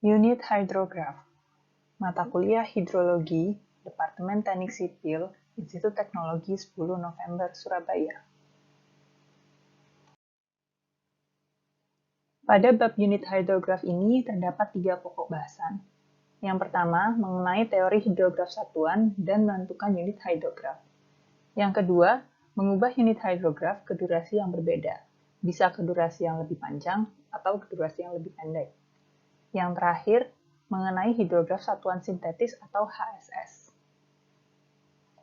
Unit Hydrograph, mata kuliah Hidrologi, Departemen Teknik Sipil, Institut Teknologi 10 November, Surabaya. Pada bab unit hydrograph ini terdapat 3 pokok bahasan. Yang pertama, mengenai teori hidrograf satuan dan menentukan unit hydrograph. Yang kedua, mengubah unit hydrograph ke durasi yang berbeda, bisa ke durasi yang lebih panjang atau ke durasi yang lebih pendek. Yang terakhir, mengenai hidrograf satuan sintetis atau HSS.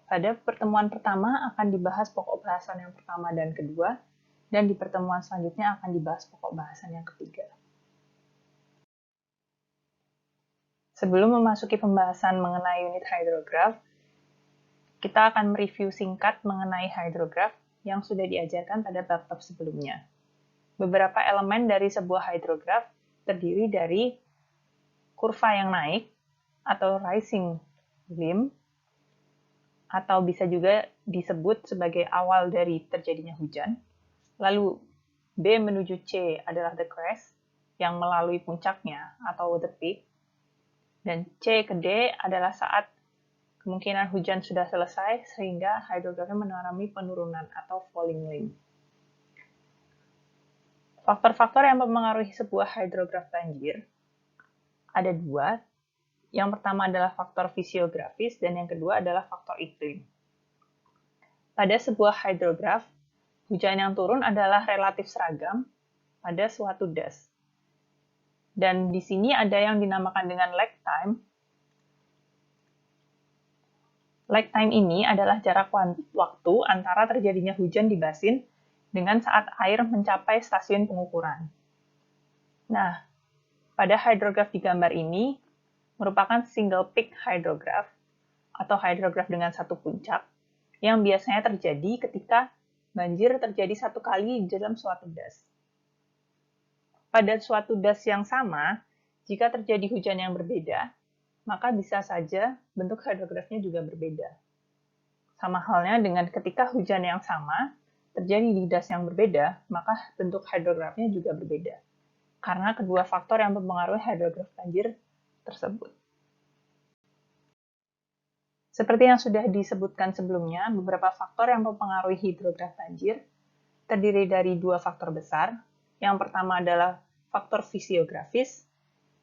Pada pertemuan pertama akan dibahas pokok bahasan yang pertama dan kedua, dan di pertemuan selanjutnya akan dibahas pokok bahasan yang ketiga. Sebelum memasuki pembahasan mengenai unit hydrograph, kita akan mereview singkat mengenai hydrograph yang sudah diajarkan pada bab-bab sebelumnya. Beberapa elemen dari sebuah hydrograph terdiri dari kurva yang naik atau rising limb, atau bisa juga disebut sebagai awal dari terjadinya hujan. Lalu B menuju C adalah the crest, yang melalui puncaknya atau the peak. Dan C ke D adalah saat kemungkinan hujan sudah selesai sehingga hydrografnya mengalami penurunan atau falling limb. Faktor-faktor yang mempengaruhi sebuah hydrograph banjir ada 2. Yang pertama adalah faktor fisiografis dan yang kedua adalah faktor iklim. Pada sebuah hydrograph, hujan yang turun adalah relatif seragam pada suatu das. Dan di sini ada yang dinamakan dengan lag time. Lag time ini adalah jarak waktu antara terjadinya hujan di basin dengan saat air mencapai stasiun pengukuran. Nah, pada hydrograph di gambar ini merupakan single peak hydrograph atau hydrograph dengan satu puncak yang biasanya terjadi ketika banjir terjadi satu kali dalam suatu das. Pada suatu das yang sama, jika terjadi hujan yang berbeda, maka bisa saja bentuk hydrografnya juga berbeda. Sama halnya dengan ketika hujan yang sama terjadi di das yang berbeda, maka bentuk hydrografnya juga berbeda. Karena kedua faktor yang mempengaruhi hydrograph banjir tersebut. Seperti yang sudah disebutkan sebelumnya, beberapa faktor yang mempengaruhi hidrograf banjir terdiri dari 2 faktor besar. Yang pertama adalah faktor fisiografis,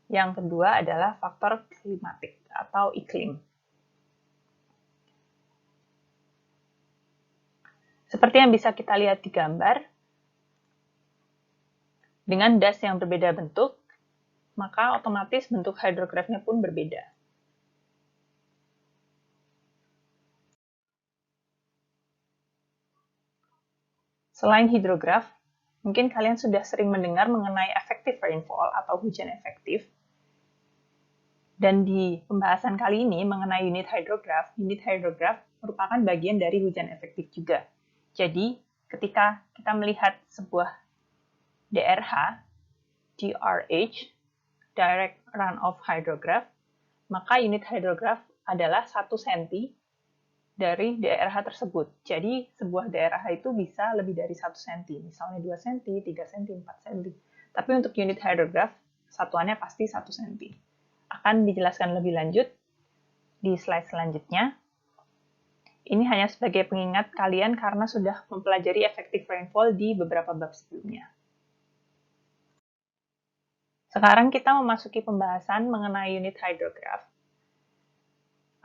yang kedua adalah faktor klimatik atau iklim. Seperti yang bisa kita lihat di gambar, dengan das yang berbeda bentuk, maka otomatis bentuk hydrografnya pun berbeda. Selain hidrograf, mungkin kalian sudah sering mendengar mengenai effective rainfall atau hujan efektif. Dan di pembahasan kali ini mengenai unit hydrograph merupakan bagian dari hujan efektif juga. Jadi, ketika kita melihat sebuah DRH, Direct Runoff Hydrograph, maka unit hydrograph adalah 1 cm dari DRH tersebut. Jadi, sebuah DRH itu bisa lebih dari 1 cm, misalnya 2 cm, 3 cm, 4 cm. Tapi untuk unit hydrograph, satuannya pasti 1 cm. Akan dijelaskan lebih lanjut di slide selanjutnya. Ini hanya sebagai pengingat kalian karena sudah mempelajari effective rainfall di beberapa bab sebelumnya. Sekarang kita memasuki pembahasan mengenai unit hydrograph.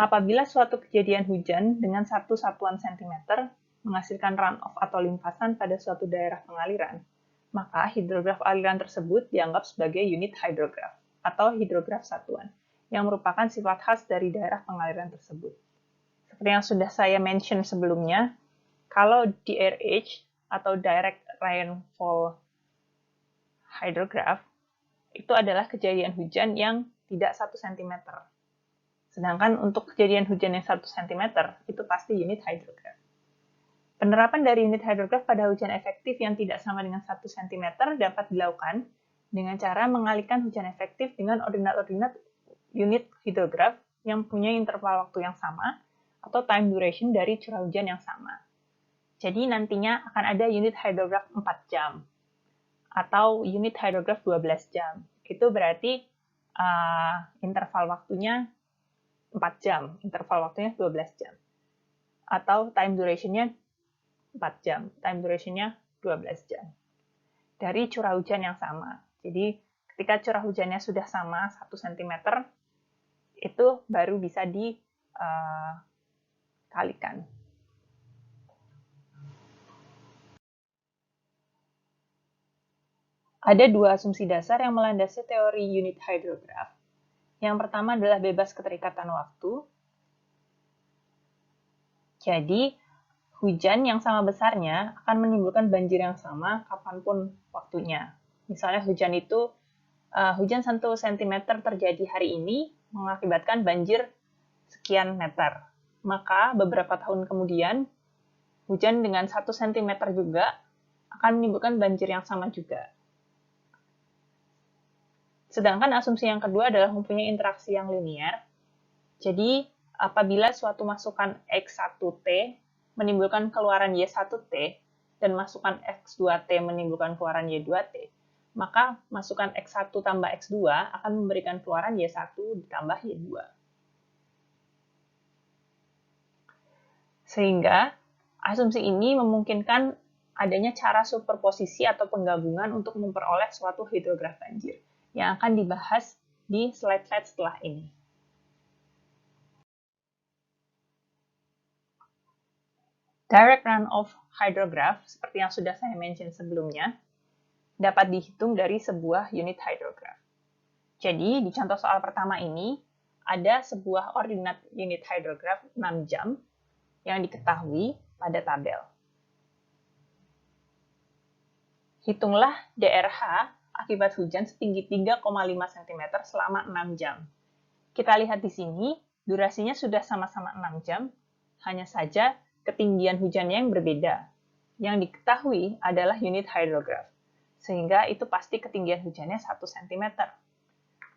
Apabila suatu kejadian hujan dengan satu satuan sentimeter menghasilkan runoff atau limpasan pada suatu daerah pengaliran, maka hidrograf aliran tersebut dianggap sebagai unit hydrograph atau hidrograf satuan, yang merupakan sifat khas dari daerah pengaliran tersebut. Seperti yang sudah saya mention sebelumnya, kalau DRH atau Direct Rainfall Hydrograph itu adalah kejadian hujan yang tidak 1 cm. Sedangkan untuk kejadian hujan yang 1 cm, itu pasti unit hydrograph. Penerapan dari unit hydrograph pada hujan efektif yang tidak sama dengan 1 cm dapat dilakukan dengan cara mengalihkan hujan efektif dengan ordinat-ordinat unit hidrograph yang punya interval waktu yang sama atau time duration dari curah hujan yang sama. Jadi nantinya akan ada unit hydrograph 4 jam atau unit hydrograph 12 jam. Itu berarti interval waktunya 4 jam, interval waktunya 12 jam. Atau time duration-nya 4 jam, time duration-nya 12 jam. Dari curah hujan yang sama. Jadi, ketika curah hujannya sudah sama 1 cm, itu baru bisa dikalikan. Ada dua asumsi dasar yang melandasi teori unit hydrograph. Yang pertama adalah bebas keterikatan waktu. Jadi, hujan yang sama besarnya akan menimbulkan banjir yang sama kapanpun waktunya. Misalnya hujan 1 cm terjadi hari ini mengakibatkan banjir sekian meter. Maka beberapa tahun kemudian, hujan dengan 1 cm juga akan menimbulkan banjir yang sama juga. Sedangkan asumsi yang kedua adalah mempunyai interaksi yang linier. Jadi, apabila suatu masukan X1T menimbulkan keluaran Y1T dan masukan X2T menimbulkan keluaran Y2T, maka masukan X1 tambah X2 akan memberikan keluaran Y1 ditambah Y2. Sehingga, asumsi ini memungkinkan adanya cara superposisi atau penggabungan untuk memperoleh suatu hidrograf banjir, yang akan dibahas di slide-slide setelah ini. Direct runoff hydrograph, seperti yang sudah saya mention sebelumnya, dapat dihitung dari sebuah unit hydrograph. Jadi, di contoh soal pertama ini, ada sebuah ordinat unit hydrograph 6 jam yang diketahui pada tabel. Hitunglah DRH akibat hujan setinggi 3,5 cm selama 6 jam. Kita lihat di sini, durasinya sudah sama-sama 6 jam, hanya saja ketinggian hujannya yang berbeda. Yang diketahui adalah unit hydrograph, sehingga itu pasti ketinggian hujannya 1 cm.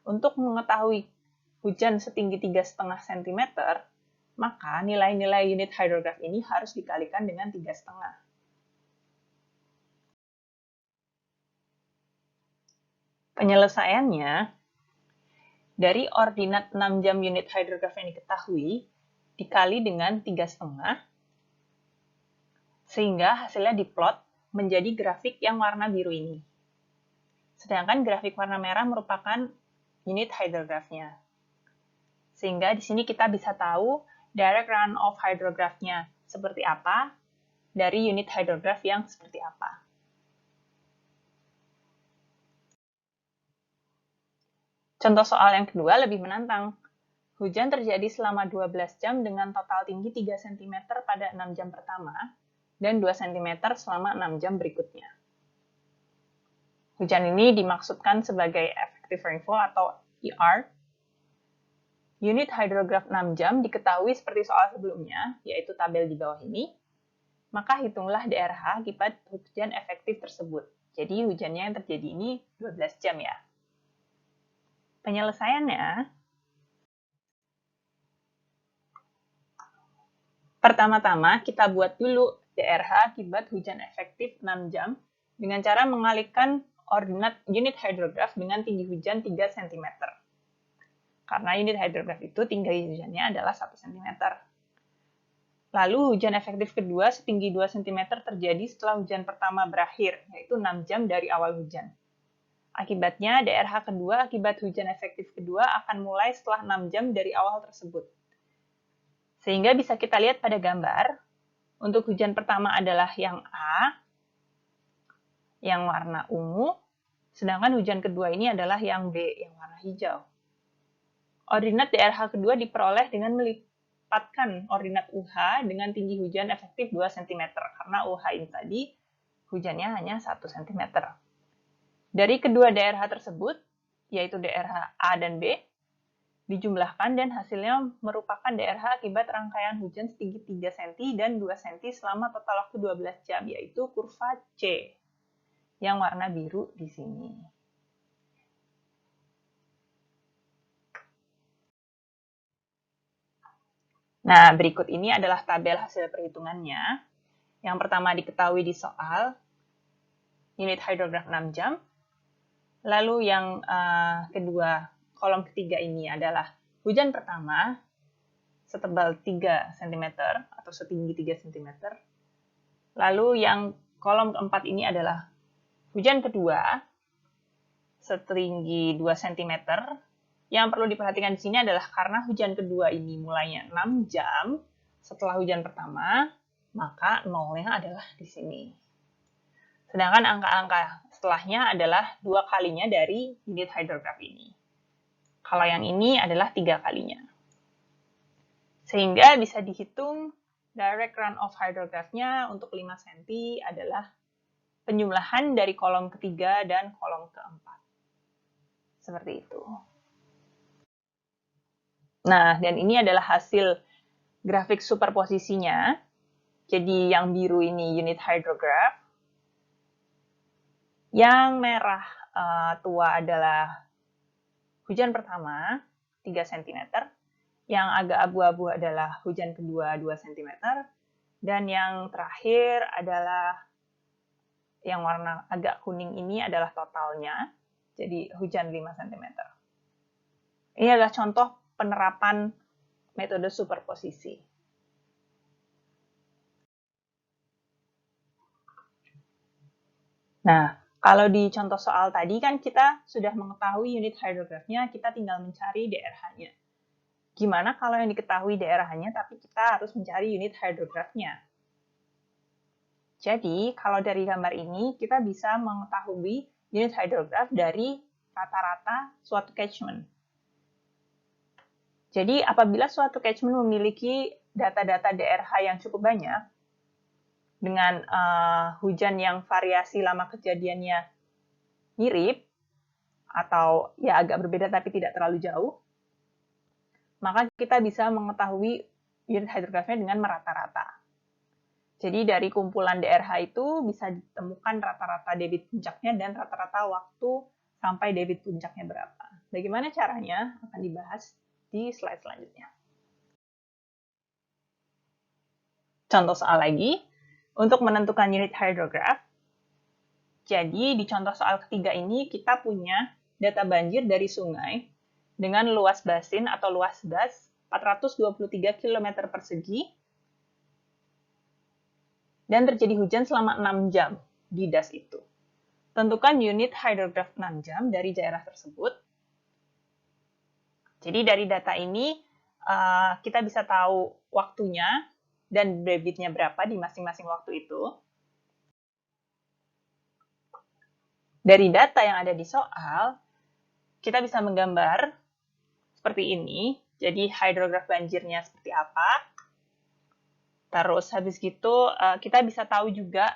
Untuk mengetahui hujan setinggi 3,5 cm, maka nilai-nilai unit hydrograph ini harus dikalikan dengan 3,5. Penyelesaiannya, dari ordinat 6 jam unit hydrograph yang diketahui, dikali dengan 3,5, sehingga hasilnya diplot menjadi grafik yang warna biru ini. Sedangkan grafik warna merah merupakan unit hydrograph-nya. Sehingga di sini kita bisa tahu direct runoff hydrograph-nya seperti apa dari unit hydrograph yang seperti apa. Contoh soal yang kedua lebih menantang. Hujan terjadi selama 12 jam dengan total tinggi 3 cm pada 6 jam pertama dan 2 cm selama 6 jam berikutnya. Hujan ini dimaksudkan sebagai effective rainfall atau ER. Unit hydrograph 6 jam diketahui seperti soal sebelumnya, yaitu tabel di bawah ini. Maka hitunglah DRH akibat hujan efektif tersebut. Jadi hujannya yang terjadi ini 12 jam ya. Penyelesaiannya, pertama-tama kita buat dulu DRH akibat hujan efektif 6 jam dengan cara mengalihkan ordinat unit hydrograph dengan tinggi hujan 3 cm. Karena unit hydrograph itu tinggi hujannya adalah 1 cm. Lalu hujan efektif kedua setinggi 2 cm terjadi setelah hujan pertama berakhir, yaitu 6 jam dari awal hujan. Akibatnya, DRH kedua akibat hujan efektif kedua akan mulai setelah 6 jam dari awal tersebut. Sehingga bisa kita lihat pada gambar, untuk hujan pertama adalah yang A, yang warna ungu, sedangkan hujan kedua ini adalah yang B, yang warna hijau. Ordinat DRH kedua diperoleh dengan melipatkan ordinat UH dengan tinggi hujan efektif 2 cm, karena UH ini tadi hujannya hanya 1 cm. Dari kedua DRH tersebut, yaitu DRH A dan B, dijumlahkan dan hasilnya merupakan DRH akibat rangkaian hujan setinggi 3 cm dan 2 cm selama total waktu 12 jam, yaitu kurva C, yang warna biru di sini. Nah, berikut ini adalah tabel hasil perhitungannya. Yang pertama diketahui di soal, unit hydrograph 6 jam. Lalu yang kedua, kolom ketiga ini adalah hujan pertama setebal 3 cm atau setinggi 3 cm. Lalu yang kolom keempat ini adalah hujan kedua setinggi 2 cm. Yang perlu diperhatikan di sini adalah karena hujan kedua ini mulainya 6 jam setelah hujan pertama, maka nolnya adalah di sini. Sedangkan angka-angka setelahnya adalah 2 kalinya dari unit hydrograph ini. Kalau yang ini adalah 3 kalinya. Sehingga bisa dihitung direct runoff hydrograph-nya untuk 5 cm adalah penjumlahan dari kolom ketiga dan kolom keempat. Seperti itu. Nah, dan ini adalah hasil grafik superposisinya. Jadi yang biru ini unit hydrograph. Yang merah tua adalah hujan pertama, 3 cm. Yang agak abu-abu adalah hujan kedua, 2 cm. Dan yang terakhir adalah yang warna agak kuning ini adalah totalnya. Jadi hujan 5 cm. Ini adalah contoh penerapan metode superposisi. Nah, kalau di contoh soal tadi kan kita sudah mengetahui unit hydrograph-nya, kita tinggal mencari DRH-nya. Gimana kalau yang diketahui DRH-nya, tapi kita harus mencari unit hydrograph-nya? Jadi, kalau dari gambar ini, kita bisa mengetahui unit hydrograph dari rata-rata suatu catchment. Jadi, apabila suatu catchment memiliki data-data DRH yang cukup banyak, dengan hujan yang variasi lama kejadiannya mirip, atau ya agak berbeda tapi tidak terlalu jauh, maka kita bisa mengetahui unit hydrographnya dengan merata-rata. Jadi dari kumpulan DRH itu bisa ditemukan rata-rata debit puncaknya dan rata-rata waktu sampai debit puncaknya berapa. Bagaimana caranya akan dibahas di slide selanjutnya. Contoh soal lagi. Untuk menentukan unit hydrograph, jadi di contoh soal ketiga ini kita punya data banjir dari sungai dengan luas basin atau luas das 423 km persegi dan terjadi hujan selama 6 jam di das itu. Tentukan unit hydrograph 6 jam dari daerah tersebut. Jadi dari data ini kita bisa tahu waktunya dan debitnya berapa di masing-masing waktu itu. Dari data yang ada di soal, kita bisa menggambar seperti ini. Jadi hydrograph banjirnya seperti apa. Terus habis gitu kita bisa tahu juga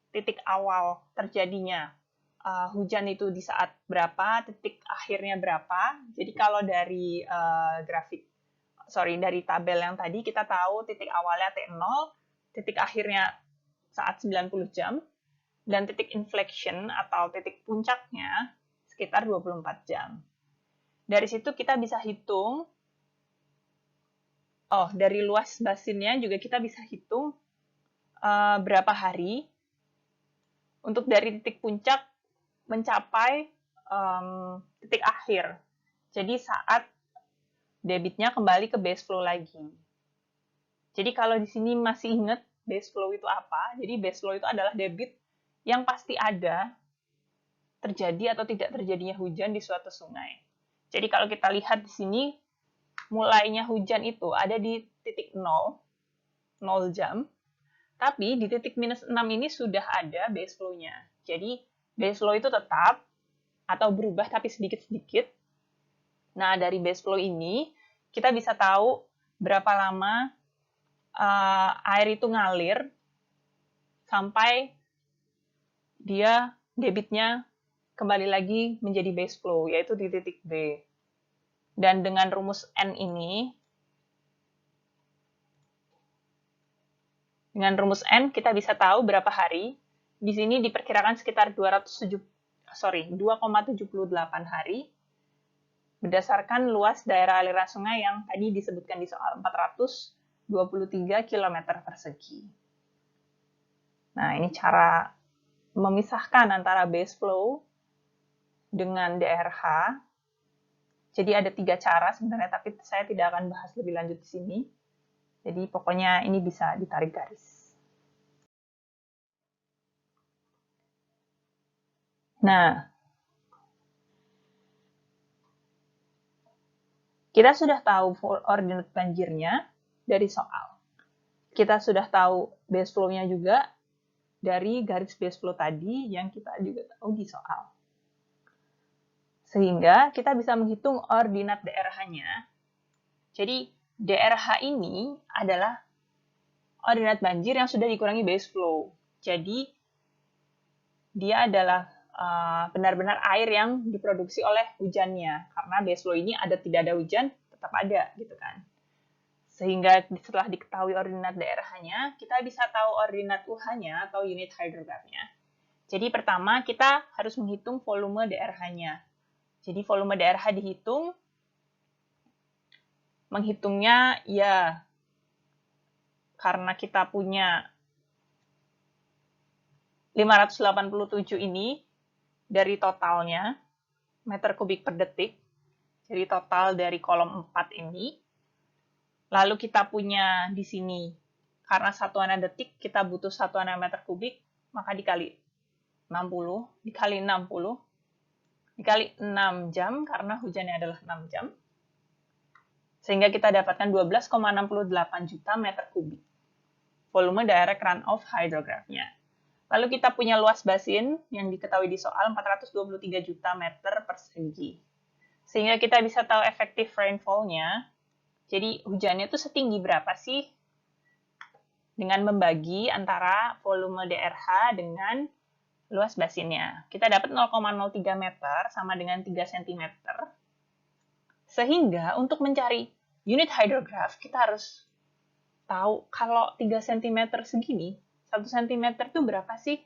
titik awal terjadinya hujan itu di saat berapa, titik akhirnya berapa. Jadi kalau dari dari tabel yang tadi kita tahu titik awalnya T0, titik akhirnya saat 90 jam, dan titik inflection atau titik puncaknya sekitar 24 jam. Dari situ kita bisa hitung, dari luas basinnya juga kita bisa hitung berapa hari untuk dari titik puncak mencapai titik akhir. Jadi saat debitnya kembali ke base flow lagi. Jadi kalau di sini masih ingat base flow itu apa? Jadi base flow itu adalah debit yang pasti ada terjadi atau tidak terjadinya hujan di suatu sungai. Jadi kalau kita lihat di sini, mulainya hujan itu ada di titik 0 jam, tapi di titik minus 6 ini sudah ada base flow-nya. Jadi base flow itu tetap atau berubah tapi sedikit-sedikit. Nah, dari base flow ini, kita bisa tahu berapa lama air itu ngalir sampai dia debitnya kembali lagi menjadi base flow, yaitu di titik B. Dan dengan rumus N ini, kita bisa tahu berapa hari. Di sini diperkirakan sekitar 2,78 hari berdasarkan luas daerah aliran sungai yang tadi disebutkan di soal 423 km persegi. Nah, ini cara memisahkan antara base flow dengan DRH. Jadi ada 3 cara sebenarnya, tapi saya tidak akan bahas lebih lanjut di sini. Jadi pokoknya ini bisa ditarik garis. Nah, kita sudah tahu ordinat banjirnya dari soal. Kita sudah tahu base flow-nya juga dari garis base flow tadi yang kita juga tahu di soal. Sehingga kita bisa menghitung ordinat DRH-nya. Jadi DRH ini adalah ordinat banjir yang sudah dikurangi base flow. Jadi dia adalah benar-benar air yang diproduksi oleh hujannya. Karena base flow ini tidak ada hujan, tetap ada gitu kan. Sehingga setelah diketahui ordinat DRH-nya, kita bisa tahu ordinat UH-nya atau unit hydrograph-nya. Jadi pertama kita harus menghitung volume DRH-nya. Jadi volume DRH dihitung, menghitungnya ya karena kita punya 587 ini dari totalnya, meter kubik per detik, jadi total dari kolom 4 ini. Lalu kita punya di sini, karena satuannya detik, kita butuh satuannya meter kubik, maka dikali 60, dikali 60, dikali 6 jam, karena hujannya adalah 6 jam. Sehingga kita dapatkan 12,68 juta meter kubik. Volume direct runoff hydrograph-nya. Lalu kita punya luas basin yang diketahui di soal 423 juta meter persegi. Sehingga kita bisa tahu efektif rainfall-nya. Jadi hujannya itu setinggi berapa sih? Dengan membagi antara volume DRH dengan luas basinnya. Kita dapat 0,03 meter sama dengan 3 cm. Sehingga untuk mencari unit hydrograph, kita harus tahu kalau 3 cm segini, 1 cm itu berapa sih?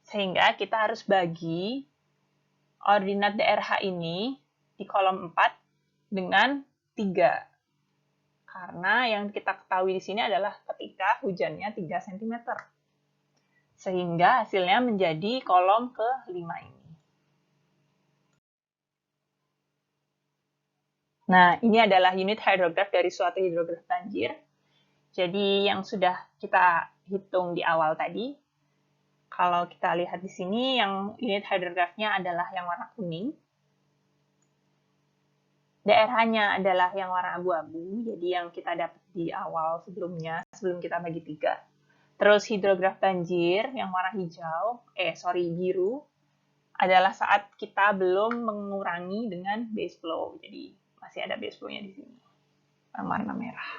Sehingga kita harus bagi ordinat DRH ini di kolom 4 dengan 3. Karena yang kita ketahui di sini adalah ketika hujannya 3 cm. Sehingga hasilnya menjadi kolom ke-5 ini. Nah, ini adalah unit hydrograph dari suatu hidrograf banjir. Jadi yang sudah kita hitung di awal tadi, kalau kita lihat di sini, yang unit hydrograph-nya adalah yang warna kuning. DRH-nya adalah yang warna abu-abu, jadi yang kita dapat di awal sebelumnya, sebelum kita bagi 3. Terus hidrograf banjir yang warna hijau, biru, adalah saat kita belum mengurangi dengan base flow. Jadi masih ada base flow-nya di sini, yang warna merah.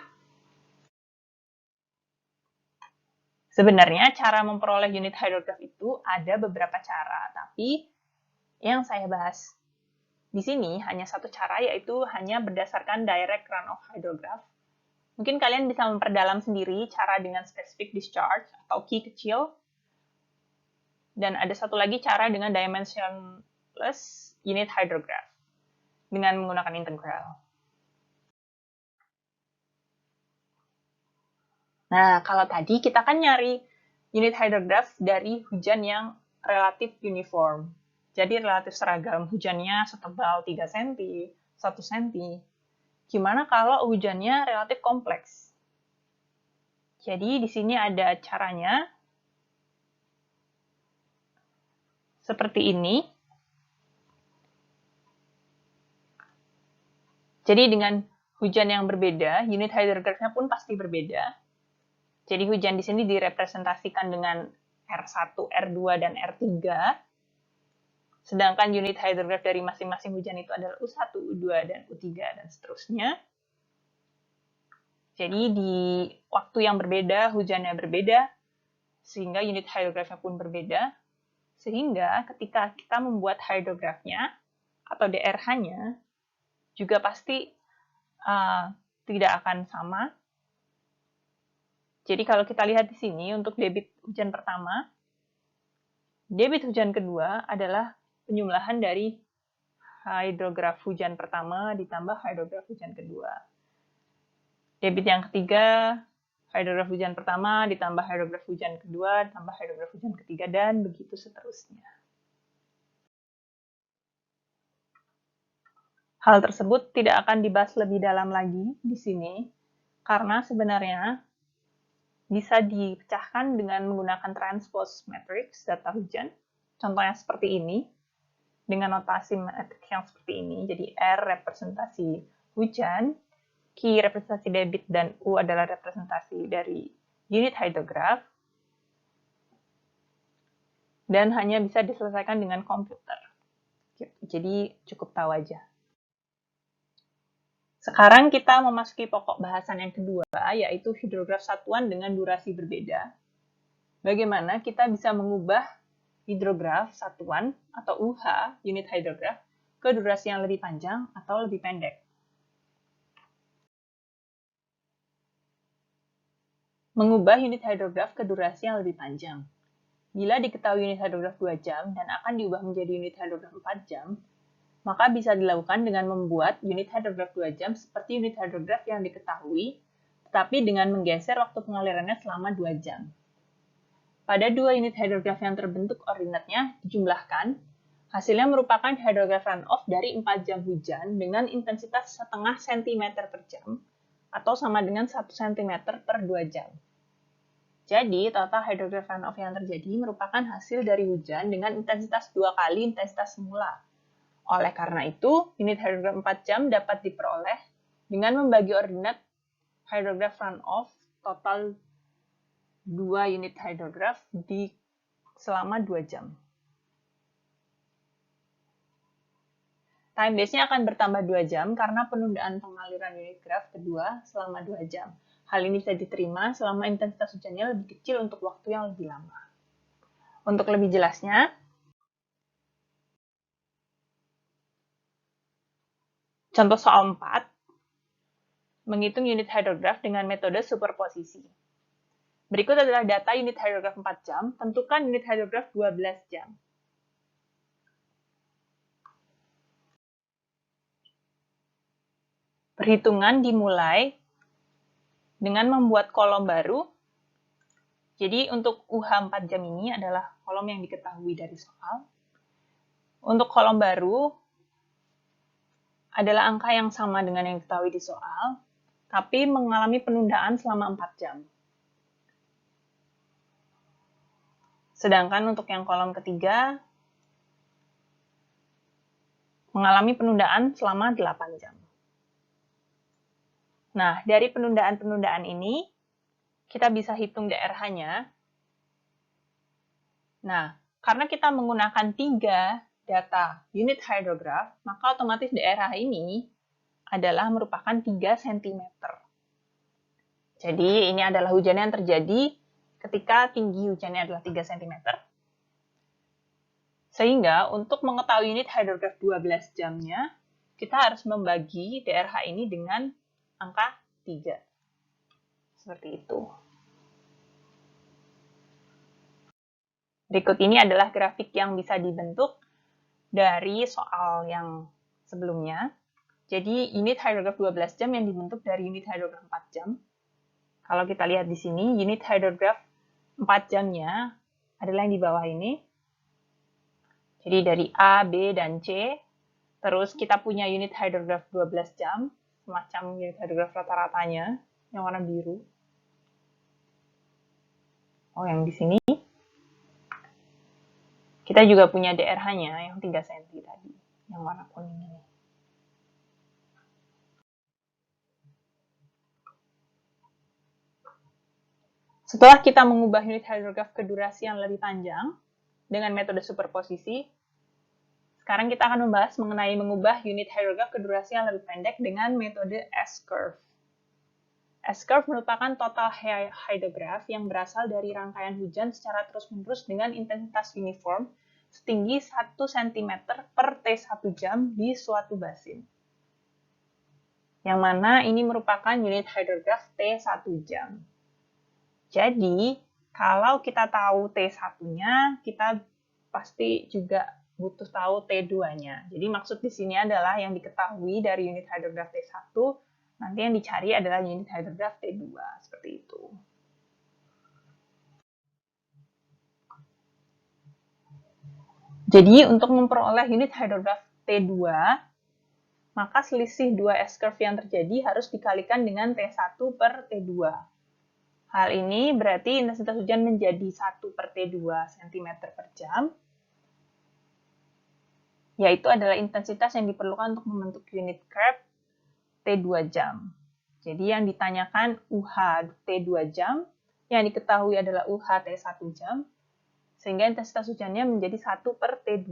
Sebenarnya cara memperoleh unit hydrograph itu ada beberapa cara, tapi yang saya bahas di sini hanya satu cara, yaitu hanya berdasarkan direct runoff hydrograph. Mungkin kalian bisa memperdalam sendiri cara dengan specific discharge atau key kecil. Dan ada satu lagi cara dengan dimensionless unit hydrograph dengan menggunakan integral. Nah, kalau tadi kita kan nyari unit hydrograph dari hujan yang relatif uniform. Jadi relatif seragam, hujannya setebal 3 cm, 1 cm. Gimana kalau hujannya relatif kompleks? Jadi di sini ada caranya. Seperti ini. Jadi dengan hujan yang berbeda, unit hydrograph-nya pun pasti berbeda. Jadi hujan di sini direpresentasikan dengan R1, R2, dan R3. Sedangkan unit hydrograph dari masing-masing hujan itu adalah U1, U2, dan U3, dan seterusnya. Jadi di waktu yang berbeda, hujannya berbeda, sehingga unit hydrograph-nya pun berbeda. Sehingga ketika kita membuat hydrograph-nya atau DRH-nya, juga pasti tidak akan sama. Jadi kalau kita lihat di sini, untuk debit hujan pertama, debit hujan kedua adalah penjumlahan dari hydrograph hujan pertama ditambah hydrograph hujan kedua. Debit yang ketiga, hydrograph hujan pertama ditambah hydrograph hujan kedua ditambah hydrograph hujan ketiga, dan begitu seterusnya. Hal tersebut tidak akan dibahas lebih dalam lagi di sini, karena sebenarnya bisa dipecahkan dengan menggunakan transpose matrix data hujan. Contohnya seperti ini, dengan notasi matrix yang seperti ini. Jadi R representasi hujan, Q representasi debit, dan U adalah representasi dari unit hydrograph. Dan hanya bisa diselesaikan dengan komputer. Jadi cukup tahu aja. Sekarang kita memasuki pokok bahasan yang kedua, yaitu hidrograf satuan dengan durasi berbeda. Bagaimana kita bisa mengubah hidrograf satuan atau UH, unit hydrograph, ke durasi yang lebih panjang atau lebih pendek. Mengubah unit hydrograph ke durasi yang lebih panjang. Bila diketahui unit hydrograph 2 jam dan akan diubah menjadi unit hydrograph 4 jam, maka bisa dilakukan dengan membuat unit hydrograph 2 jam seperti unit hydrograph yang diketahui, tetapi dengan menggeser waktu pengalirannya selama 2 jam. Pada dua unit hydrograph yang terbentuk ordinatnya dijumlahkan, hasilnya merupakan hydrograph runoff dari 4 jam hujan dengan intensitas setengah cm per jam, atau sama dengan 1 cm per 2 jam. Jadi, total hydrograph runoff yang terjadi merupakan hasil dari hujan dengan intensitas 2 kali intensitas semula. Oleh karena itu, unit hydrograph 4 jam dapat diperoleh dengan membagi ordinat hydrograph runoff total 2 unit hydrograph selama 2 jam. Time base-nya akan bertambah 2 jam karena penundaan pengaliran unit graf kedua selama 2 jam. Hal ini bisa diterima selama intensitas hujannya lebih kecil untuk waktu yang lebih lama. Untuk lebih jelasnya, contoh soal 4, menghitung unit hydrograph dengan metode superposisi. Berikut adalah data unit hydrograph 4 jam, tentukan unit hydrograph 12 jam. Perhitungan dimulai dengan membuat kolom baru. Jadi untuk UH 4 jam ini adalah kolom yang diketahui dari soal. Untuk kolom baru adalah angka yang sama dengan yang diketahui di soal, tapi mengalami penundaan selama 4 jam. Sedangkan untuk yang kolom ketiga, mengalami penundaan selama 8 jam. Nah, dari penundaan-penundaan ini, kita bisa hitung DRH-nya. Nah, karena kita menggunakan 3 data unit hydrograph, maka otomatis DRH ini adalah merupakan 3 cm. Jadi, ini adalah hujan yang terjadi ketika tinggi hujannya adalah 3 cm. Sehingga, untuk mengetahui unit hydrograph 12 jamnya, kita harus membagi DRH ini dengan angka 3. Seperti itu. Berikut ini adalah grafik yang bisa dibentuk dari soal yang sebelumnya. Jadi, unit hydrograph 12 jam yang dibentuk dari unit hydrograph 4 jam. Kalau kita lihat di sini, unit hydrograph 4 jamnya adalah yang di bawah ini. Jadi, dari A, B, dan C. Terus, kita punya unit hydrograph 12 jam, semacam unit hydrograph rata-ratanya, yang warna biru. Oh, yang di sini. Kita juga punya DRH-nya yang 3 cm tadi, yang warna kuning ini. Setelah kita mengubah unit hydrograph ke durasi yang lebih panjang dengan metode superposisi, sekarang kita akan membahas mengenai mengubah unit hydrograph ke durasi yang lebih pendek dengan metode S-curve. S-curve merupakan total hydrograph yang berasal dari rangkaian hujan secara terus-menerus dengan intensitas uniform setinggi 1 cm per T1 jam di suatu basin. Yang mana ini merupakan unit hydrograph T1 jam. Jadi, kalau kita tahu T1-nya, kita pasti juga butuh tahu T2-nya. Jadi, maksud di sini adalah yang diketahui dari unit hydrograph T1, nanti yang dicari adalah unit hydrograph T2, seperti itu. Jadi, untuk memperoleh unit hydrograph T2, maka selisih dua S-curve yang terjadi harus dikalikan dengan T1 per T2. Hal ini berarti intensitas hujan menjadi 1 per T2 cm per jam, yaitu adalah intensitas yang diperlukan untuk membentuk unit curve T2 jam. Jadi yang ditanyakan UH T2 jam, yang diketahui adalah UH T1 jam, sehingga intensitas hujannya menjadi 1 per T2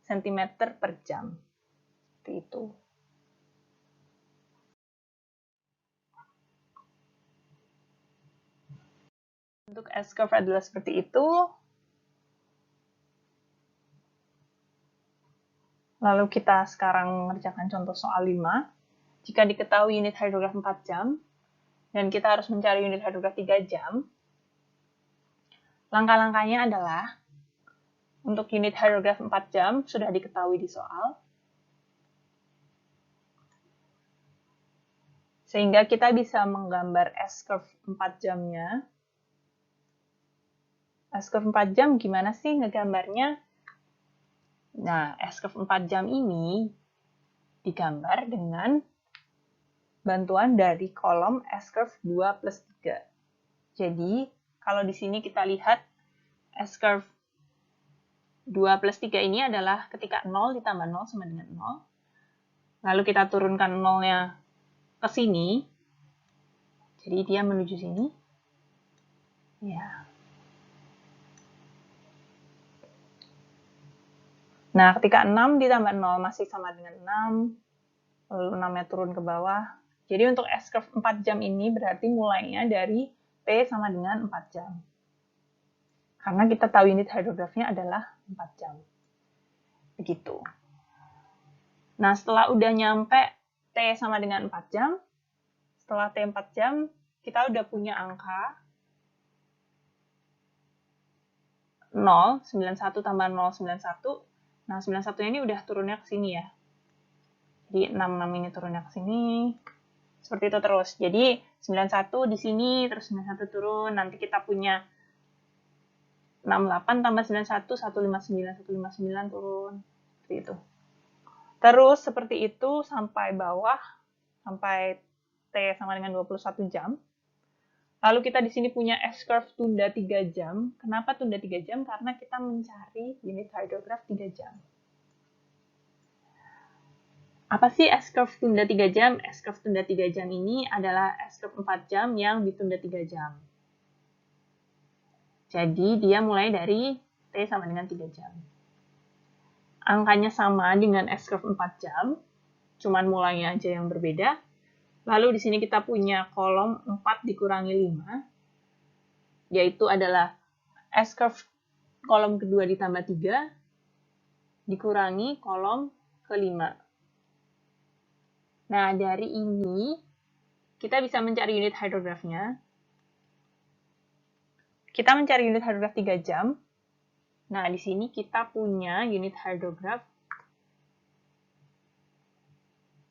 cm per jam. Seperti itu. Untuk S-curve adalah seperti itu. Lalu kita sekarang mengerjakan contoh soal 5. Jika diketahui unit hidrograf 4 jam, dan kita harus mencari unit hidrograf 3 jam, langkah-langkahnya adalah, untuk unit hidrograf 4 jam sudah diketahui di soal, sehingga kita bisa menggambar S-curve 4 jamnya. S-curve 4 jam gimana sih ngegambarnya? Nah, S-curve 4 jam ini digambar dengan bantuan dari kolom S-curve 2 plus 3. Jadi, kalau di sini kita lihat S-curve 2 plus 3 ini adalah ketika 0 ditambah 0 sama dengan 0. Lalu kita turunkan 0-nya ke sini. Jadi dia menuju sini. Ya. Nah, ketika 6 ditambah 0 masih sama dengan 6. Lalu 6-nya turun ke bawah. Jadi untuk S-curve 4 jam ini berarti mulainya dari T sama dengan 4 jam. Karena kita tahu unit hidrografnya adalah 4 jam. Begitu. Nah, setelah udah nyampe T sama dengan 4 jam, setelah T 4 jam, kita udah punya angka 0, 91 tambah 0, 91. Nah, 91 ini udah turunnya ke sini ya. Jadi 66 ini turunnya ke sini. Seperti itu terus. Jadi 91 di sini, terus 91 turun. Nanti kita punya 68 tambah 91, 159, 159 turun. Seperti itu. Terus seperti itu sampai bawah, sampai T sama dengan 21 jam. Lalu kita di sini punya S-curve tunda 3 jam. Kenapa tunda 3 jam? Karena kita mencari unit hidrograf 3 jam. Apa sih S-curve tunda 3 jam? S-curve tunda 3 jam ini adalah S-curve 4 jam yang ditunda 3 jam. Jadi dia mulai dari T sama dengan 3 jam. Angkanya sama dengan S-curve 4 jam, cuman mulainya aja yang berbeda. Lalu di sini kita punya kolom 4 dikurangi 5, yaitu adalah S-curve kolom kedua ditambah 3, dikurangi kolom kelima. Nah, dari ini, kita bisa mencari unit hidrografnya. Kita mencari unit hidrograf 3 jam. Nah, di sini kita punya unit hidrograf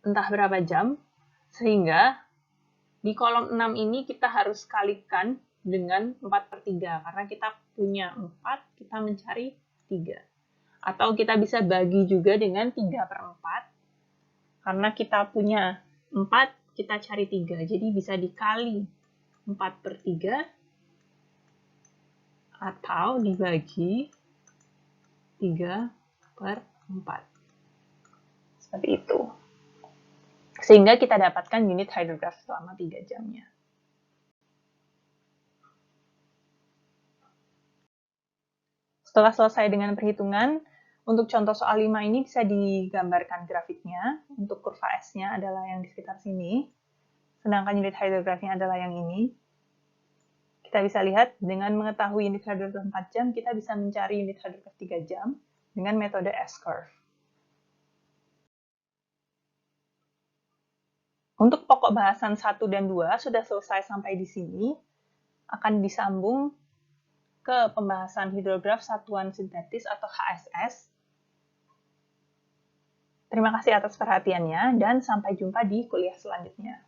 entah berapa jam, sehingga di kolom 6 ini kita harus kalikan dengan 4 per 3, karena kita punya 4, kita mencari 3. Atau kita bisa bagi juga dengan 3 per 4, karena kita punya 4, kita cari 3. Jadi bisa dikali 4 per 3, atau dibagi 3 per 4. Seperti itu. Sehingga kita dapatkan unit hidrograf selama 3 jamnya. Setelah selesai dengan perhitungan, untuk contoh soal 5 ini bisa digambarkan grafiknya. Untuk kurva S-nya adalah yang di sekitar sini. Sedangkan unit hidrografnya adalah yang ini. Kita bisa lihat, dengan mengetahui unit hidrograf 4 jam, kita bisa mencari unit hidrograf 3 jam dengan metode S-curve. Untuk pokok bahasan 1 dan 2 sudah selesai sampai di sini. Akan disambung ke pembahasan hidrograf satuan sintetis atau HSS. Terima kasih atas perhatiannya dan sampai jumpa di kuliah selanjutnya.